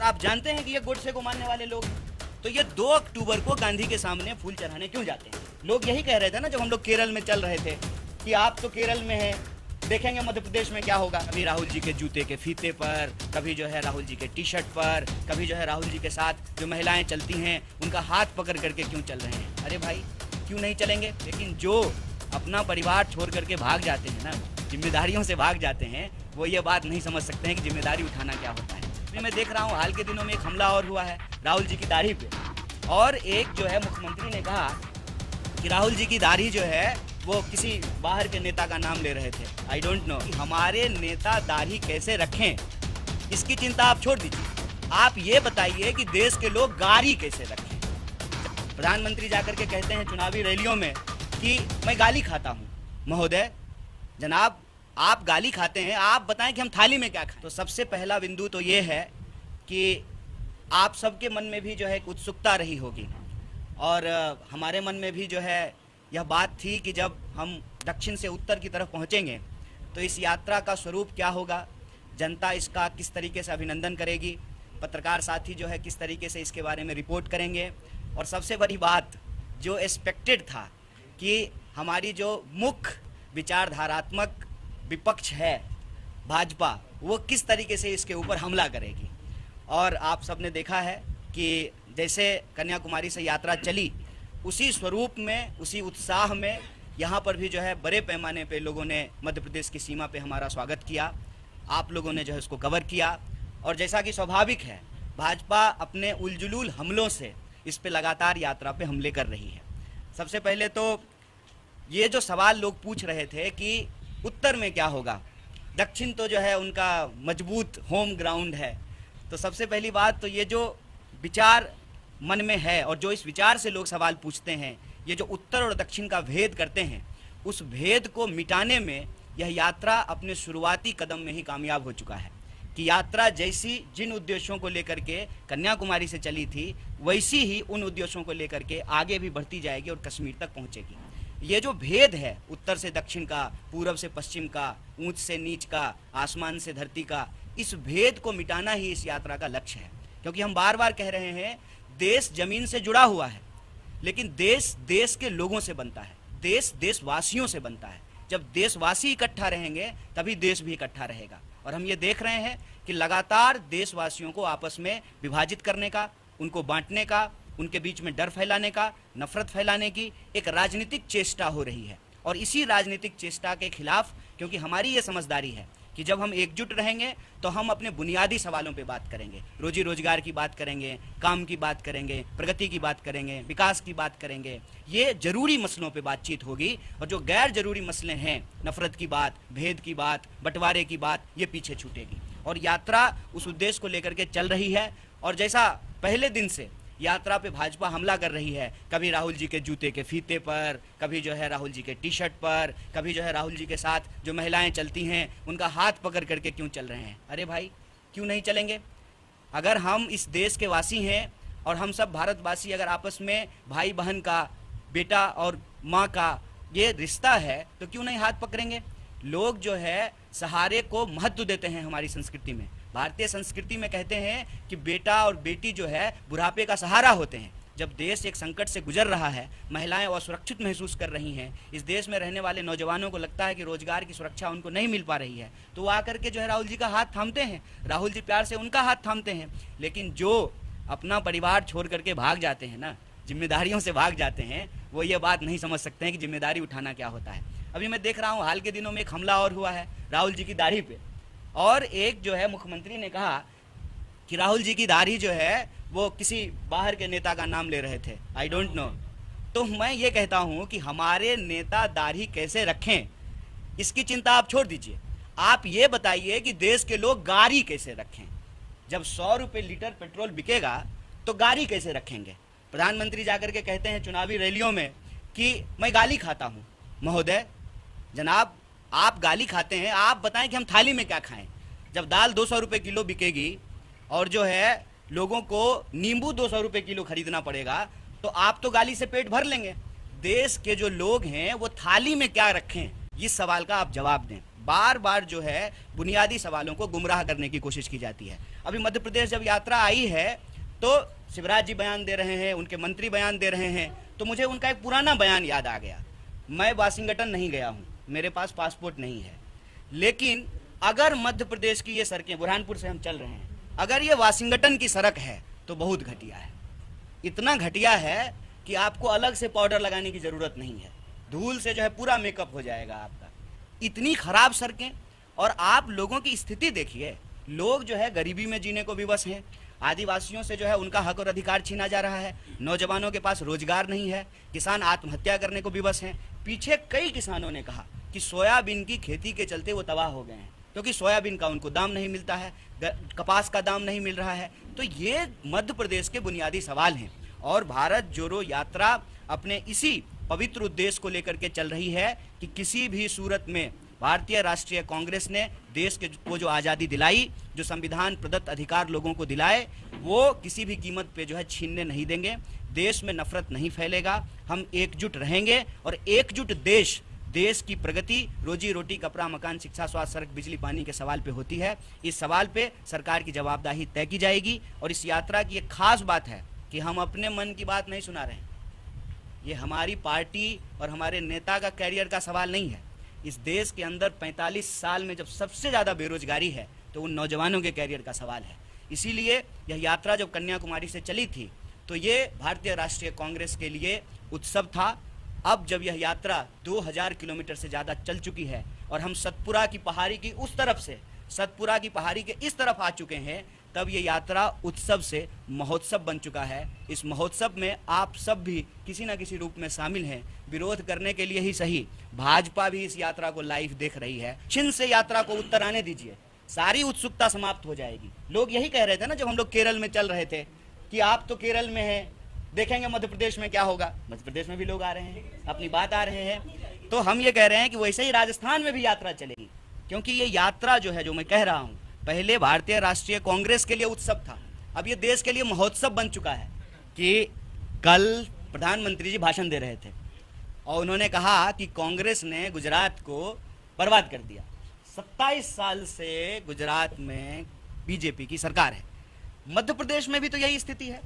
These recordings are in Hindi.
आप जानते हैं कि ये गोडसे को मानने वाले लोग, तो ये 2 अक्टूबर को गांधी के सामने फूल चढ़ाने क्यों जाते हैं? लोग यही कह रहे थे ना जब हम लोग केरल में चल रहे थे कि आप तो केरल में हैं, देखेंगे मध्य प्रदेश में क्या होगा। कभी राहुल जी के जूते के फीते पर, कभी जो है राहुल जी के टी शर्ट पर, कभी जो है राहुल जी के साथ जो महिलाएं चलती हैं उनका हाथ पकड़ करके क्यों चल रहे हैं? अरे भाई क्यों नहीं चलेंगे? लेकिन जो अपना परिवार छोड़ करके भाग जाते हैं ना, जिम्मेदारियों से भाग जाते हैं, वो ये बात नहीं समझ सकते हैं कि जिम्मेदारी उठाना क्या होता है। मैं देख रहा हूँ हाल के दिनों में एक हमला और हुआ है राहुल जी की दाढ़ी पे, और एक जो है मुख्यमंत्री ने कहा कि राहुल जी की दाढ़ी जो है वो किसी बाहर के नेता का नाम ले रहे थे। आई डोंट नो हमारे नेता दाढ़ी कैसे रखें, इसकी चिंता आप छोड़ दीजिए। आप ये बताइए कि देश के लोग गाड़ी कैसे रखें। प्रधानमंत्री जाकर के कहते हैं चुनावी रैलियों में कि मैं गाली खाता हूँ। महोदय जनाब, आप गाली खाते हैं, आप बताएं कि हम थाली में क्या खाएं। तो सबसे पहला बिंदु तो ये है कि आप सबके मन में भी जो है उत्सुकता रही होगी, और हमारे मन में भी जो है यह बात थी कि जब हम दक्षिण से उत्तर की तरफ पहुंचेंगे तो इस यात्रा का स्वरूप क्या होगा, जनता इसका किस तरीके से अभिनंदन करेगी, पत्रकार साथी जो है किस तरीके से इसके बारे में रिपोर्ट करेंगे, और सबसे बड़ी बात जो एक्सपेक्टेड था कि हमारी जो मुख्य विचारधारात्मक विपक्ष है भाजपा, वो किस तरीके से इसके ऊपर हमला करेगी। और आप सब ने देखा है कि जैसे कन्याकुमारी से यात्रा चली, उसी स्वरूप में, उसी उत्साह में यहाँ पर भी जो है बड़े पैमाने पे लोगों ने मध्य प्रदेश की सीमा पे हमारा स्वागत किया। आप लोगों ने जो है उसको कवर किया, और जैसा कि स्वाभाविक है भाजपा अपने उलझुल हमलों से इस पे लगातार यात्रा पे हमले कर रही है। सबसे पहले तो ये जो सवाल लोग पूछ रहे थे कि उत्तर में क्या होगा, दक्षिण तो जो है उनका मजबूत होम ग्राउंड है, तो सबसे पहली बात तो ये जो विचार मन में है और जो इस विचार से लोग सवाल पूछते हैं, ये जो उत्तर और दक्षिण का भेद करते हैं, उस भेद को मिटाने में यह यात्रा अपने शुरुआती कदम में ही कामयाब हो चुका है। कि यात्रा जैसी जिन उद्देश्यों को लेकर के कन्याकुमारी से चली थी, वैसी ही उन उद्देश्यों को लेकर के आगे भी बढ़ती जाएगी और कश्मीर तक पहुंचेगी। ये जो भेद है उत्तर से दक्षिण का, पूरब से पश्चिम का, ऊंच से नीच का, आसमान से धरती का, इस भेद को मिटाना ही इस यात्रा का लक्ष्य है। क्योंकि हम बार बार कह रहे हैं देश जमीन से जुड़ा हुआ है, लेकिन देश देश के लोगों से बनता है, देश देशवासियों से बनता है। जब देशवासी इकट्ठा रहेंगे तभी देश भी इकट्ठा रहेगा। और हम ये देख रहे हैं कि लगातार देशवासियों को आपस में विभाजित करने का, उनको बांटने का, उनके बीच में डर फैलाने का, नफरत फैलाने की एक राजनीतिक चेष्टा हो रही है। और इसी राजनीतिक चेष्टा के खिलाफ, क्योंकि हमारी ये समझदारी है कि जब हम एकजुट रहेंगे तो हम अपने बुनियादी सवालों पे बात करेंगे, रोजी रोजगार की बात करेंगे, काम की बात करेंगे, प्रगति की बात करेंगे, विकास की बात करेंगे। ये जरूरी मसलों पे बातचीत होगी, और जो गैर जरूरी मसले हैं, नफरत की बात, भेद की बात, बंटवारे की बात, ये पीछे छूटेगी। और यात्रा उस उद्देश्य को लेकर के चल रही है। और जैसा पहले दिन से यात्रा पे भाजपा हमला कर रही है, कभी राहुल जी के जूते के फीते पर, कभी जो है राहुल जी के टी शर्ट पर, कभी जो है राहुल जी के साथ जो महिलाएं चलती हैं उनका हाथ पकड़ करके क्यों चल रहे हैं? अरे भाई क्यों नहीं चलेंगे? अगर हम इस देश के वासी हैं और हम सब भारतवासी अगर आपस में भाई बहन का, बेटा और माँ का ये रिश्ता है, तो क्यों नहीं हाथ पकड़ेंगे? लोग जो है सहारे को महत्व देते हैं। हमारी संस्कृति में, भारतीय संस्कृति में कहते हैं कि बेटा और बेटी जो है बुढ़ापे का सहारा होते हैं। जब देश एक संकट से गुजर रहा है, महिलाएं असुरक्षित महसूस कर रही हैं, इस देश में रहने वाले नौजवानों को लगता है कि रोजगार की सुरक्षा उनको नहीं मिल पा रही है, तो वो आकर के जो है राहुल जी का हाथ थामते हैं, राहुल जी प्यार से उनका हाथ थामते हैं। लेकिन जो अपना परिवार छोड़ करके भाग जाते हैं ना, जिम्मेदारियों से भाग जाते हैं, वो ये बात नहीं समझ सकते हैं कि जिम्मेदारी उठाना क्या होता है। अभी मैं देख रहा हूँ हाल के दिनों में एक हमला और हुआ है राहुल जी की दाढ़ी पे, और एक जो है मुख्यमंत्री ने कहा कि राहुल जी की दाढ़ी जो है वो किसी बाहर के नेता का नाम ले रहे थे। I don't know. तो मैं ये कहता हूँ कि हमारे नेता दाढ़ी कैसे रखें, इसकी चिंता आप छोड़ दीजिए। आप ये बताइए कि देश के लोग गाड़ी कैसे रखें। जब 100 रुपये लीटर पेट्रोल बिकेगा तो गाड़ी कैसे रखेंगे? प्रधानमंत्री जाकर के कहते हैं चुनावी रैलियों में कि मैं गाली खाता हूँ। महोदय जनाब, आप गाली खाते हैं, आप बताएं कि हम थाली में क्या खाएं। जब दाल 200 रुपये किलो बिकेगी और जो है लोगों को नींबू 200 रुपये किलो खरीदना पड़ेगा, तो आप तो गाली से पेट भर लेंगे। देश के जो लोग हैं वो थाली में क्या रखें, इस सवाल का आप जवाब दें। बार बार जो है बुनियादी सवालों को गुमराह करने की कोशिश की जाती है। अभी मध्य प्रदेश जब यात्रा आई है तो शिवराज जी बयान दे रहे हैं, उनके मंत्री बयान दे रहे हैं, तो मुझे उनका एक पुराना बयान याद आ गया। मैं वाशिंगटन नहीं गया हूँ, मेरे पास पासपोर्ट नहीं है, लेकिन अगर मध्य प्रदेश की ये सड़कें, बुरहानपुर से हम चल रहे हैं, अगर ये वाशिंगटन की सड़क है तो बहुत घटिया है। इतना घटिया है कि आपको अलग से पाउडर लगाने की ज़रूरत नहीं है, धूल से जो है पूरा मेकअप हो जाएगा आपका। इतनी खराब सड़कें, और आप लोगों की स्थिति देखिए, लोग जो है गरीबी में जीने को विवश हैं, आदिवासियों से जो है उनका हक और अधिकार छीना जा रहा है, नौजवानों के पास रोजगार नहीं है, किसान आत्महत्या करने को विवश हैं। पीछे कई किसानों ने कहा कि सोयाबीन की खेती के चलते वो तबाह हो गए हैं, क्योंकि सोयाबीन का उनको दाम नहीं मिलता है, कपास का दाम नहीं मिल रहा है। तो ये मध्य प्रदेश के बुनियादी सवाल हैं, और भारत जोड़ो यात्रा अपने इसी पवित्र उद्देश्य को लेकर के चल रही है कि किसी भी सूरत में भारतीय राष्ट्रीय कांग्रेस ने देश के को जो आज़ादी दिलाई, जो संविधान प्रदत्त अधिकार लोगों को दिलाए, वो किसी भी कीमत पे जो है छीनने नहीं देंगे। देश में नफरत नहीं फैलेगा, हम एकजुट रहेंगे, और एकजुट देश की प्रगति रोजी रोटी, कपड़ा, मकान, शिक्षा, स्वास्थ्य, सड़क, बिजली, पानी के सवाल पे होती है। इस सवाल पे सरकार की जवाबदेही तय की जाएगी। और इस यात्रा की एक खास बात है कि हम अपने मन की बात नहीं सुना रहे हैं, ये हमारी पार्टी और हमारे नेता का कैरियर का सवाल नहीं है। इस देश के अंदर 45 साल में जब सबसे ज़्यादा बेरोजगारी है तो उन नौजवानों के कैरियर का सवाल है। इसीलिए यह यात्रा जब कन्याकुमारी से चली थी तो ये भारतीय राष्ट्रीय कांग्रेस के लिए उत्सव था। अब जब यह यात्रा 2000 किलोमीटर से ज़्यादा चल चुकी है और हम सतपुरा की पहाड़ी की उस तरफ से सतपुरा की पहाड़ी के इस तरफ आ चुके हैं, तब ये यात्रा उत्सव से महोत्सव बन चुका है। इस महोत्सव में आप सब भी किसी न किसी रूप में शामिल हैं। विरोध करने के लिए ही सही, भाजपा भी इस यात्रा को लाइव देख रही है। छिन से यात्रा को उत्तर आने दीजिए, सारी उत्सुकता समाप्त हो जाएगी। लोग यही कह रहे थे ना जब हम लोग केरल में चल रहे थे कि आप तो केरल में हैं, देखेंगे मध्य प्रदेश में क्या होगा। मध्य प्रदेश में भी लोग आ रहे हैं, अपनी बात आ रहे हैं। तो हम ये कह रहे हैं कि वैसे ही राजस्थान में भी यात्रा चलेगी, क्योंकि ये यात्रा जो है, जो मैं कह रहा हूँ, पहले भारतीय राष्ट्रीय कांग्रेस के लिए उत्सव था, अब ये देश के लिए महोत्सव बन चुका है। कि कल प्रधानमंत्री जी भाषण दे रहे थे और उन्होंने कहा कि कांग्रेस ने गुजरात को बर्बाद कर दिया। 27 साल से गुजरात में बीजेपी की सरकार है, मध्य प्रदेश में भी तो यही स्थिति है।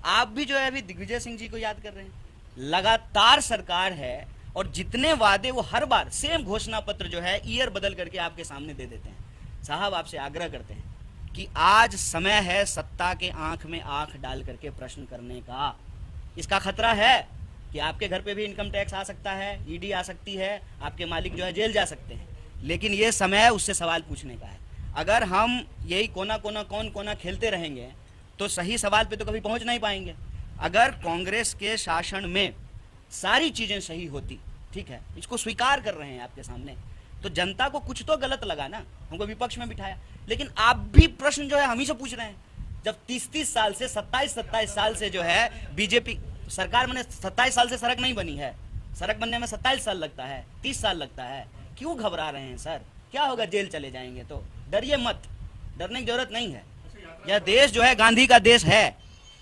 आप भी जो है अभी दिग्विजय सिंह जी को याद कर रहे हैं, लगातार सरकार है और जितने वादे वो हर बार सेम घोषणा पत्र जो है ईयर बदल करके आपके सामने दे देते हैं। साहब, आपसे आग्रह करते हैं कि आज समय है सत्ता के आंख में आंख डाल करके प्रश्न करने का। इसका खतरा है कि आपके घर पे भी इनकम टैक्स आ सकता है, ईडी आ सकती है, आपके मालिक जो है जेल जा सकते हैं, लेकिन ये समय है उससे सवाल पूछने का है। अगर हम यही कोना कोना कौन कोना खेलते रहेंगे तो सही सवाल पे तो कभी पहुंच नहीं पाएंगे। अगर कांग्रेस के शासन में सारी चीजें सही होती, ठीक है, इसको स्वीकार कर रहे हैं आपके सामने, तो जनता को कुछ तो गलत लगा ना, हमको विपक्ष में बिठाया। लेकिन आप भी प्रश्न जो है हम ही से पूछ रहे हैं, जब 30-30 साल से 27-27 साल से जो है बीजेपी सरकार में 27 साल से सड़क नहीं बनी है, सड़क बनने में 27 साल लगता है, 30 साल लगता है। क्यों घबरा रहे हैं सर? क्या होगा, जेल चले जाएंगे तो? डरिए मत, डरने की जरूरत नहीं है। यह देश जो है गांधी का देश है,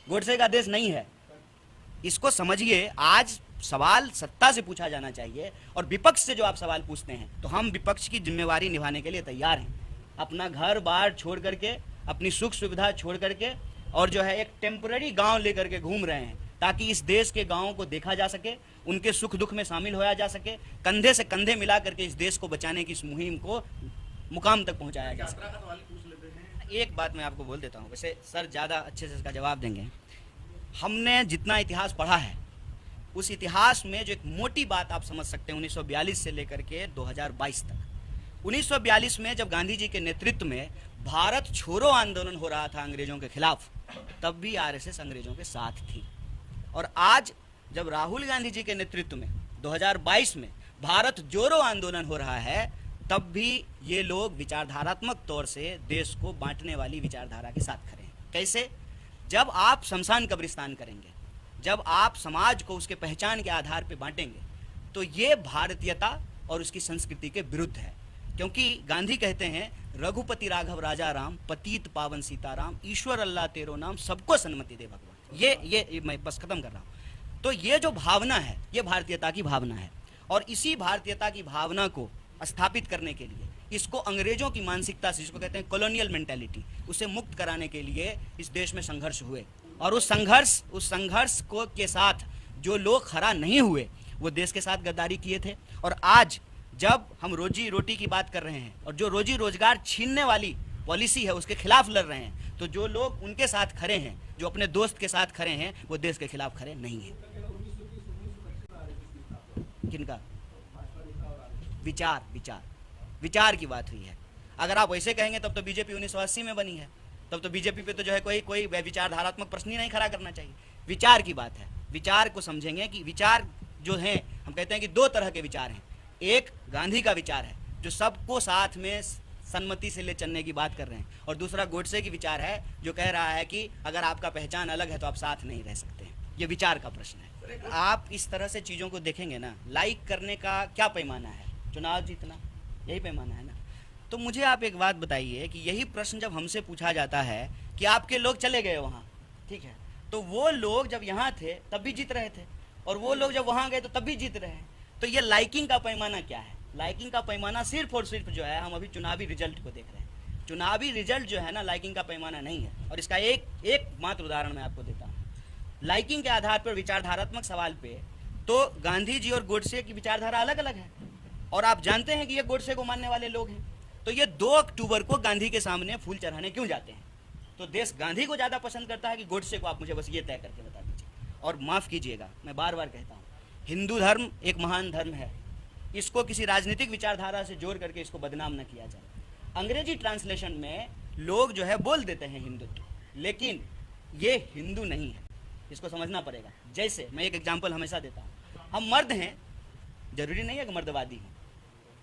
गोडसे का देश नहीं है। इसको समझिए। आज सवाल सत्ता से पूछा जाना चाहिए, और विपक्ष से जो आप सवाल पूछते हैं तो हम विपक्ष की जिम्मेवारी निभाने के लिए तैयार हैं। अपना घर बार छोड़ करके, अपनी सुख सुविधा छोड़ करके, और जो है एक टेम्पररी गांव लेकर के घूम रहे हैं, ताकि इस देश के गांवों को देखा जा सके, उनके सुख दुख में शामिल होया जा सके, कंधे से कंधे मिला करके इस देश को बचाने की इस मुहिम को मुकाम तक पहुंचाया जा सके। एक बात मैं आपको बोल देता हूँ, वैसे सर ज़्यादा अच्छे से इसका जवाब देंगे। हमने जितना इतिहास पढ़ा है, उस इतिहास में जो एक मोटी बात आप समझ सकते हैं 1942 से लेकर के 2022 तक। 1942 में जब गांधी जी के नेतृत्व में भारत छोड़ो आंदोलन हो रहा था अंग्रेजों के खिलाफ, तब भी आरएसएस अंग्रेजों के साथ थी। और आज जब राहुल गांधी जी के नेतृत्व में 2022 में भारत जोड़ो आंदोलन हो रहा है, तब भी ये लोग विचारधारात्मक तौर से देश को बांटने वाली विचारधारा के साथ खड़े हैं। कैसे? जब आप शमशान कब्रिस्तान करेंगे, जब आप समाज को उसके पहचान के आधार पर बांटेंगे, तो ये भारतीयता और उसकी संस्कृति के विरुद्ध है। क्योंकि गांधी कहते हैं, रघुपति राघव राजा राम, पतित पावन सीताराम, ईश्वर अल्लाह तेरो नाम, सबको सन्मति दे भगवान। ये मैं बस खत्म कर रहा हूँ। तो ये जो भावना है, ये भारतीयता की भावना है, और इसी भारतीयता की भावना को स्थापित करने के लिए इसको अंग्रेजों की मानसिकता से, जिसको कहते हैं कॉलोनियल मेंटेलिटी, उसे मुक्त कराने के लिए इस देश में संघर्ष हुए। और उस संघर्ष को के साथ जो लोग खड़ा नहीं हुए वो देश के साथ गद्दारी किए थे। और आज जब हम रोजी रोटी की बात कर रहे हैं और जो रोजी रोजगार छीनने वाली पॉलिसी है उसके खिलाफ लड़ रहे हैं, तो जो लोग उनके साथ खड़े हैं, जो अपने दोस्त के साथ खड़े हैं, वो देश के खिलाफ खड़े नहीं हैं। किनका विचार की बात हुई है। अगर आप वैसे कहेंगे तब तो बीजेपी 1980 में बनी है, तब तो बीजेपी पे तो जो है कोई विचारधारात्मक प्रश्न ही नहीं खड़ा करना चाहिए। विचार की बात है, विचार को समझेंगे कि विचार जो है, हम कहते हैं कि दो तरह के विचार हैं। एक गांधी का विचार है जो सबको साथ में सन्मति से ले चलने की बात कर रहे हैं, और दूसरा गोडसे की विचार है जो कह रहा है कि अगर आपका पहचान अलग है तो आप साथ नहीं रह सकते हैं। ये विचार का प्रश्न है। आप इस तरह से चीज़ों को देखेंगे ना, लाइक करने का क्या पैमाना है, चुनाव जीतना, यही पैमाना है ना। तो मुझे आप एक बात बताइए कि यही प्रश्न जब हमसे पूछा जाता है कि आपके लोग चले गए वहाँ, ठीक है, तो वो लोग जब यहाँ थे तब भी जीत रहे थे, और वो लोग जब वहाँ गए तो तब भी जीत रहे हैं। तो ये लाइकिंग का पैमाना क्या है? लाइकिंग का पैमाना सिर्फ और सिर्फ जो है, हम अभी चुनावी रिजल्ट को देख रहे हैं। चुनावी रिजल्ट जो है ना, लाइकिंग का पैमाना नहीं है। और इसका एक मात्र उदाहरण मैं आपको देता हूँ। लाइकिंग के आधार पर विचारधारात्मक सवाल पे तो गांधी जी और गोडसे की विचारधारा अलग अलग है, और आप जानते हैं कि ये गोडसे को मानने वाले लोग हैं। तो ये 2 अक्टूबर को गांधी के सामने फूल चढ़ाने क्यों जाते हैं? तो देश गांधी को ज़्यादा पसंद करता है कि गोडसे को? आप मुझे बस ये तय करके बता दीजिए। और माफ़ कीजिएगा, मैं बार बार कहता हूँ, हिंदू धर्म एक महान धर्म है, इसको किसी राजनीतिक विचारधारा से जोड़ करके इसको बदनाम न किया जाए। अंग्रेजी ट्रांसलेशन में लोग जो है बोल देते हैं हिंदुत्व, लेकिन ये हिंदू नहीं है, इसको समझना पड़ेगा। जैसे मैं एक एग्जाम्पल हमेशा देता हूँ, हम मर्द हैं, जरूरी नहीं है कि मर्दवादी हों।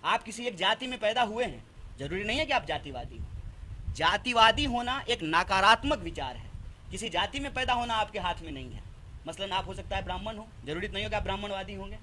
आप किसी एक जाति में पैदा हुए हैं, जरूरी नहीं है कि आप जातिवादी हो। जातिवादी होना एक नकारात्मक विचार है। किसी जाति में पैदा होना आपके हाथ में नहीं है। मसलन आप हो सकता है ब्राह्मण हो, जरूरी नहीं हो कि आप ब्राह्मणवादी होंगे।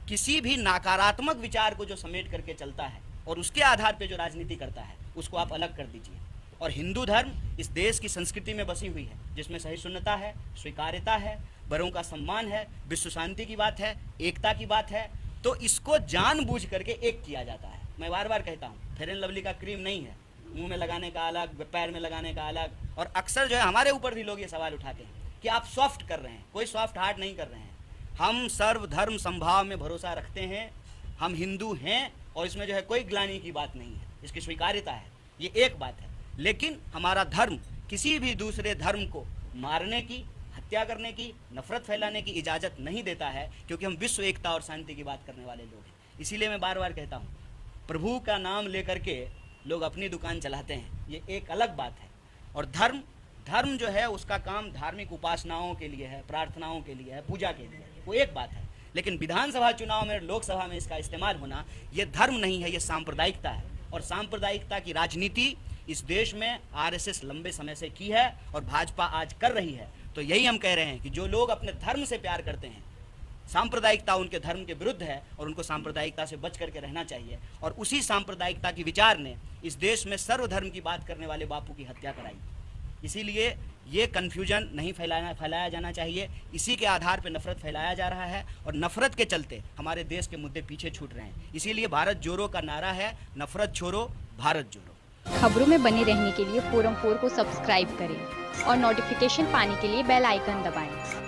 किसी भी नकारात्मक विचार को जो समेट करके चलता है और उसके आधार पे जो राजनीति करता है, उसको आप अलग कर दीजिए। और हिंदू धर्म इस देश की संस्कृति में बसी हुई है, जिसमें सहिष्णुता है, स्वीकार्यता है, बड़ों का सम्मान है, विश्व शांति की बात है, एकता की बात है। तो इसको जानबूझ करके एक किया जाता है। मैं बार बार कहता हूँ, फेयर एंड लवली का क्रीम नहीं है, मुंह में लगाने का अलग, पैर में लगाने का अलग। और अक्सर जो है हमारे ऊपर भी लोग ये सवाल उठाते हैं कि आप सॉफ्ट कर रहे हैं। कोई सॉफ्ट हार्ट नहीं कर रहे हैं। हम सर्वधर्म संभाव में भरोसा रखते हैं, हम हिंदू हैं, और इसमें जो है कोई ग्लानि की बात नहीं है, इसकी स्वीकार्यता है, ये एक बात है। लेकिन हमारा धर्म किसी भी दूसरे धर्म को मारने की, हत्या करने की, नफरत फैलाने की इजाज़त नहीं देता है, क्योंकि हम विश्व एकता और शांति की बात करने वाले लोग हैं। इसीलिए मैं बार बार कहता हूँ, प्रभु का नाम लेकर के लोग अपनी दुकान चलाते हैं, ये एक अलग बात है। और धर्म जो है उसका काम धार्मिक उपासनाओं के लिए है, प्रार्थनाओं के लिए है, पूजा के लिए है, वो एक बात है। लेकिन विधानसभा चुनाव में, लोकसभा में इसका इस्तेमाल होना, ये धर्म नहीं है, ये सांप्रदायिकता है। और सांप्रदायिकता की राजनीति इस देश में आरएसएस लंबे समय से की है और भाजपा आज कर रही है। तो यही हम कह रहे हैं कि जो लोग अपने धर्म से प्यार करते हैं, सांप्रदायिकता उनके धर्म के विरुद्ध है और उनको सांप्रदायिकता से बच करके रहना चाहिए। और उसी सांप्रदायिकता की विचार ने इस देश में सर्वधर्म की बात करने वाले बापू की हत्या कराई। इसीलिए ये कन्फ्यूजन नहीं फैलाया जाना चाहिए। इसी के आधार पर नफरत फैलाया जा रहा है और नफरत के चलते हमारे देश के मुद्दे पीछे छूट रहे हैं। इसीलिए भारत जोड़ो का नारा है, नफरत छोड़ो, भारत जोड़ो। खबरों में बने रहने के लिए फोरम 4 को सब्सक्राइब करें और नोटिफिकेशन पाने के लिए बेल आइकन दबाएं।